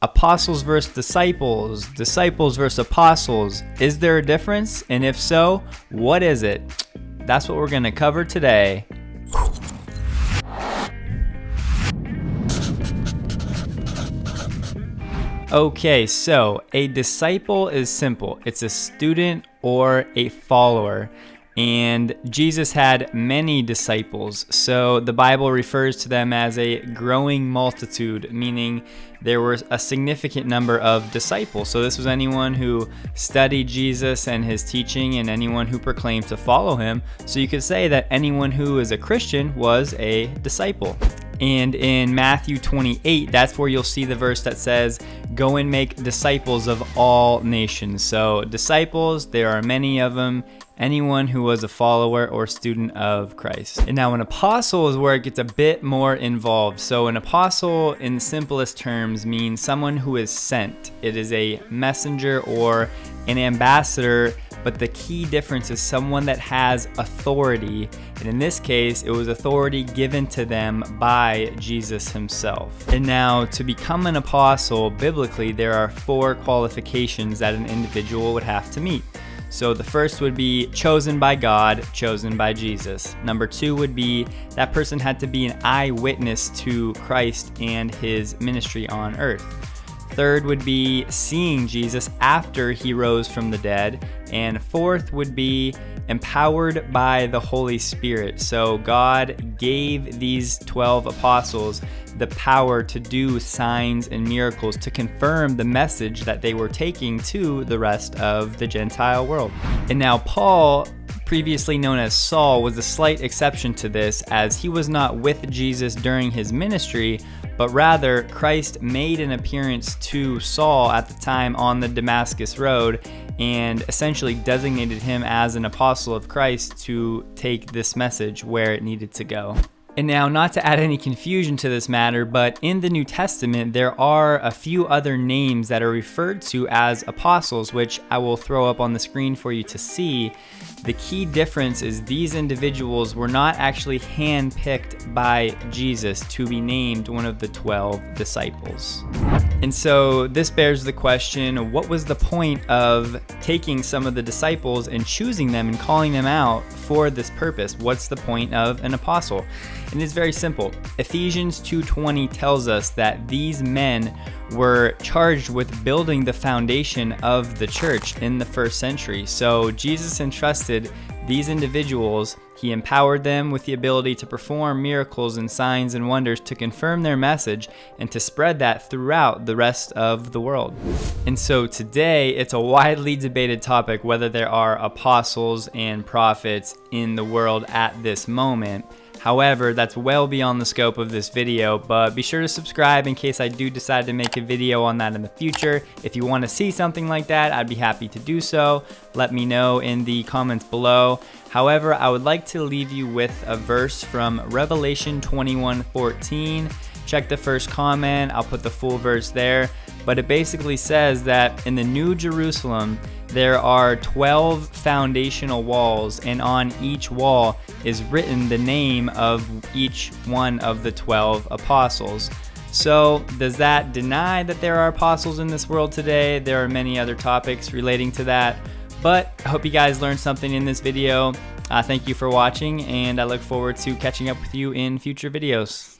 apostles versus disciples, disciples versus apostles. Is there a difference? And if so, what is it? That's what we're going to cover today. Okay, so a disciple is simple. It's a student or a follower. And Jesus had many disciples. So the Bible refers to them as a growing multitude, meaning there was a significant number of disciples. So this was anyone who studied Jesus and his teaching and anyone who proclaimed to follow him. So you could say that anyone who is a Christian was a disciple. And in Matthew 28, that's where you'll see the verse that says, "Go and make disciples of all nations." So disciples, there are many of them. Anyone who was a follower or student of Christ. And now an apostle is where it gets a bit more involved. So an apostle, in the simplest terms, means someone who is sent. It is a messenger or an ambassador, but the key difference is someone that has authority. And in this case, it was authority given to them by Jesus himself. And now, to become an apostle, biblically, there are 4 qualifications that an individual would have to meet. So the first would be chosen by God, chosen by Jesus. Number 2 would be that person had to be an eyewitness to Christ and his ministry on earth. Third would be seeing Jesus after he rose from the dead. And fourth would be empowered by the Holy Spirit. So God gave these 12 apostles the power to do signs and miracles to confirm the message that they were taking to the rest of the Gentile world. And now Paul, previously known as Saul, was a slight exception to this, as he was not with Jesus during his ministry, but rather Christ made an appearance to Saul at the time on the Damascus Road and essentially designated him as an apostle of Christ to take this message where it needed to go. And now, not to add any confusion to this matter, but in the New Testament, there are a few other names that are referred to as apostles, which I will throw up on the screen for you to see. The key difference is these individuals were not actually handpicked by Jesus to be named one of the 12 disciples. And so this bears the question, what was the point of taking some of the disciples and choosing them and calling them out for this purpose? What's the point of an apostle? And it's very simple. Ephesians 2:20 tells us that these men were charged with building the foundation of the church in the first century. So Jesus entrusted these individuals, he empowered them with the ability to perform miracles and signs and wonders to confirm their message and to spread that throughout the rest of the world. And so today, it's a widely debated topic whether there are apostles and prophets in the world at this moment. However, that's well beyond the scope of this video, but be sure to subscribe in case I do decide to make a video on that in the future. If you want to see something like that, I'd be happy to do so. Let me know in the comments below. However, I would like to leave you with a verse from Revelation 21:14. Check the first comment, I'll put the full verse there. But it basically says that in the New Jerusalem, there are 12 foundational walls, and on each wall is written the name of each one of the 12 apostles. So does that deny that there are apostles in this world today? There are many other topics relating to that, but I hope you guys learned something in this video. Thank you for watching, and I look forward to catching up with you in future videos.